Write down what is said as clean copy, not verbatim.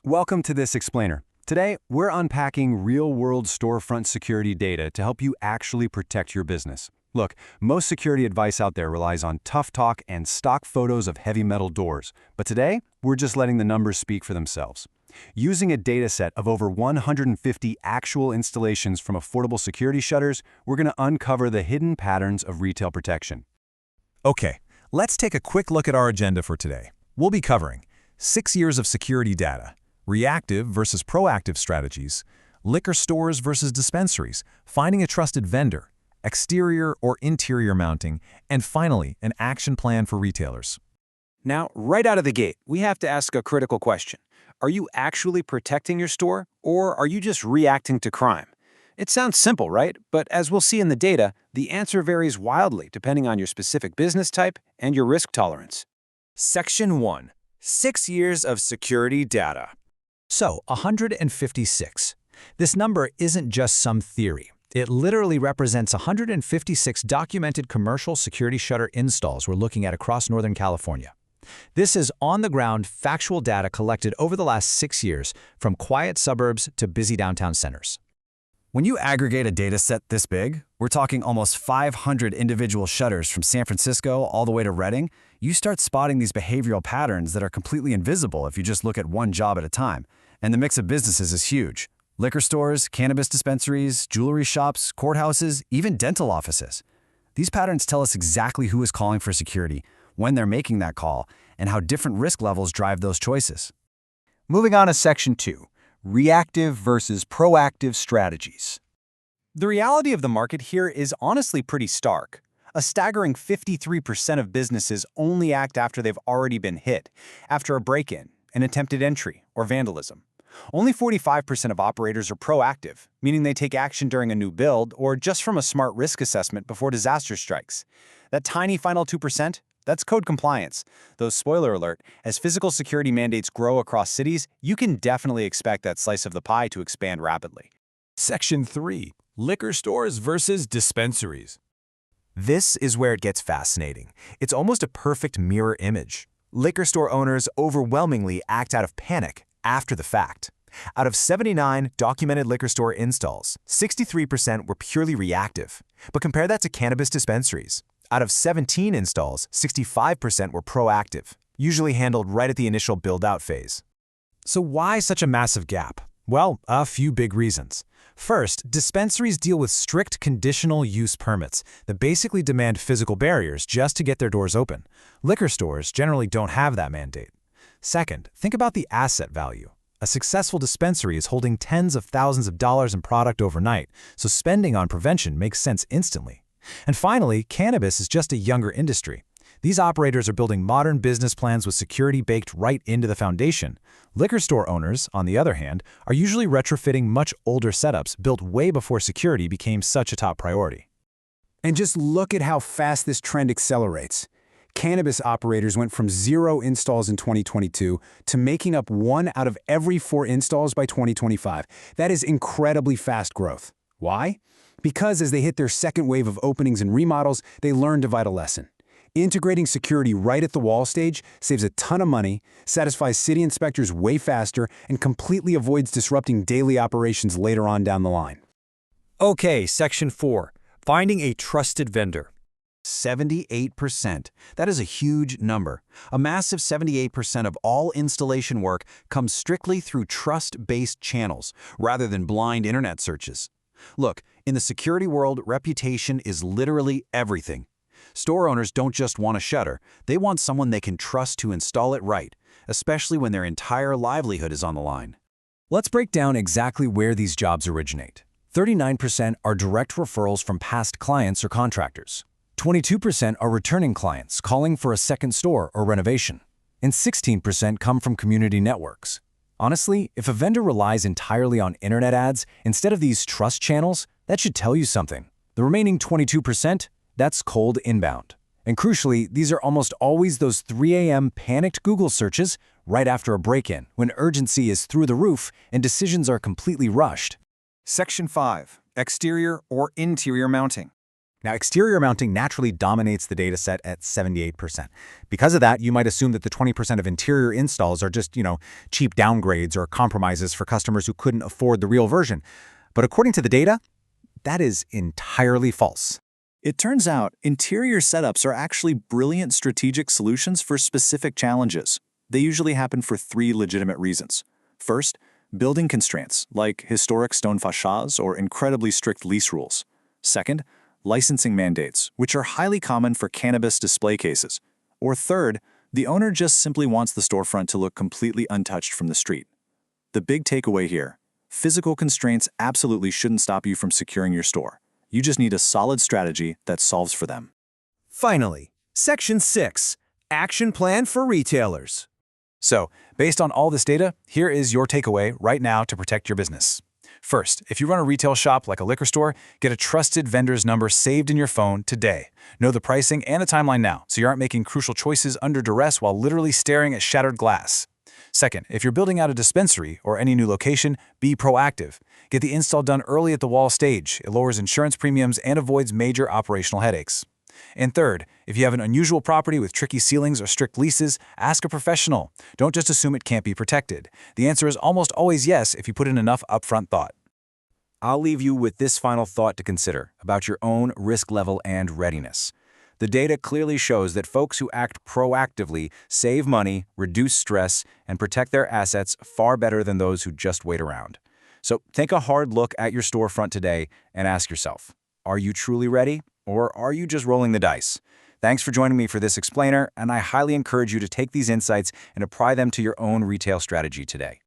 Welcome to this explainer. Today, we're unpacking real-world storefront security data to help you actually protect your business. Look, most security advice out there relies on tough talk and stock photos of heavy metal doors, but today, we're just letting the numbers speak for themselves. Using a data set of over 150 actual installations from affordable security shutters, we're going to uncover the hidden patterns of retail protection. Okay, let's take a quick look at our agenda for today. We'll be covering 6 years of security data, reactive versus proactive strategies, liquor stores versus dispensaries, finding a trusted vendor, exterior or interior mounting, and finally, an action plan for retailers. Now, right out of the gate, we have to ask a critical question. Are you actually protecting your store, or are you just reacting to crime? It sounds simple, right? But as we'll see in the data, the answer varies wildly depending on your specific business type and your risk tolerance. Section 1. 6 years of security data. So, 156. This number isn't just some theory. It literally represents 156 documented commercial security shutter installs we're looking at across Northern California. This is on-the-ground, factual data collected over the last 6 years, from quiet suburbs to busy downtown centers. When you aggregate a data set this big, we're talking almost 500 individual shutters from San Francisco all the way to Redding, you start spotting these behavioral patterns that are completely invisible if you just look at one job at a time. And the mix of businesses is huge. Liquor stores, cannabis dispensaries, jewelry shops, courthouses, even dental offices. These patterns tell us exactly who is calling for security, when they're making that call, and how different risk levels drive those choices. Moving on to Section 2, reactive versus proactive strategies. The reality of the market here is honestly pretty stark. A staggering 53% of businesses only act after they've already been hit, after a break-in, an attempted entry, or vandalism. Only 45% of operators are proactive, meaning they take action during a new build or just from a smart risk assessment before disaster strikes. That tiny final 2%? That's code compliance. Though spoiler alert, as physical security mandates grow across cities, you can definitely expect that slice of the pie to expand rapidly. Section 3. Liquor stores versus dispensaries. This is where it gets fascinating. It's almost a perfect mirror image. Liquor store owners overwhelmingly act out of panic after the fact. Out of 79 documented liquor store installs, 63% were purely reactive. But compare that to cannabis dispensaries. Out of 17 installs, 65% were proactive, usually handled right at the initial build-out phase. So why such a massive gap? Well, a few big reasons. First, dispensaries deal with strict conditional use permits that basically demand physical barriers just to get their doors open. Liquor stores generally don't have that mandate. Second, think about the asset value. A successful dispensary is holding tens of thousands of dollars in product overnight, so spending on prevention makes sense instantly. And finally, cannabis is just a younger industry. These operators are building modern business plans with security baked right into the foundation. Liquor store owners, on the other hand, are usually retrofitting much older setups built way before security became such a top priority. And just look at how fast this trend accelerates. Cannabis operators went from 0 installs in 2022 to making up 1 out of every 4 installs by 2025. That is incredibly fast growth. Why? Because as they hit their second wave of openings and remodels, they learned a vital lesson. Integrating security right at the wall stage saves a ton of money, satisfies city inspectors way faster, and completely avoids disrupting daily operations later on down the line. Okay, Section 4. Finding a trusted vendor. 78%. That is a huge number. A massive 78% of all installation work comes strictly through trust-based channels, rather than blind internet searches. Look, in the security world, reputation is literally everything. Store owners don't just want a shutter, they want someone they can trust to install it right, especially when their entire livelihood is on the line. Let's break down exactly where these jobs originate. 39% are direct referrals from past clients or contractors. 22% are returning clients calling for a second store or renovation. And 16% come from community networks. Honestly, if a vendor relies entirely on internet ads instead of these trust channels, that should tell you something. The remaining 22%, that's cold inbound. And crucially, these are almost always those 3 a.m. panicked Google searches right after a break-in, when urgency is through the roof and decisions are completely rushed. Section 5. Exterior or interior mounting. Now, exterior mounting naturally dominates the data set at 78%. Because of that, you might assume that the 20% of interior installs are just, cheap downgrades or compromises for customers who couldn't afford the real version. But according to the data, that is entirely false. It turns out interior setups are actually brilliant strategic solutions for specific challenges. They usually happen for 3 legitimate reasons. First, building constraints, like historic stone facades or incredibly strict lease rules. Second, licensing mandates, which are highly common for cannabis display cases. Or third, the owner just simply wants the storefront to look completely untouched from the street. The big takeaway here: physical constraints absolutely shouldn't stop you from securing your store. You just need a solid strategy that solves for them. Finally, Section 6, Action Plan for Retailers. So, based on all this data, here is your takeaway right now to protect your business. First, if you run a retail shop like a liquor store, get a trusted vendor's number saved in your phone today. Know the pricing and the timeline now, so you aren't making crucial choices under duress while literally staring at shattered glass. Second, if you're building out a dispensary or any new location, be proactive. Get the install done early at the wall stage. It lowers insurance premiums and avoids major operational headaches. And third, if you have an unusual property with tricky ceilings or strict leases, ask a professional. Don't just assume it can't be protected. The answer is almost always yes if you put in enough upfront thought. I'll leave you with this final thought to consider about your own risk level and readiness. The data clearly shows that folks who act proactively save money, reduce stress, and protect their assets far better than those who just wait around. So take a hard look at your storefront today and ask yourself, are you truly ready, or are you just rolling the dice? Thanks for joining me for this explainer, and I highly encourage you to take these insights and apply them to your own retail strategy today.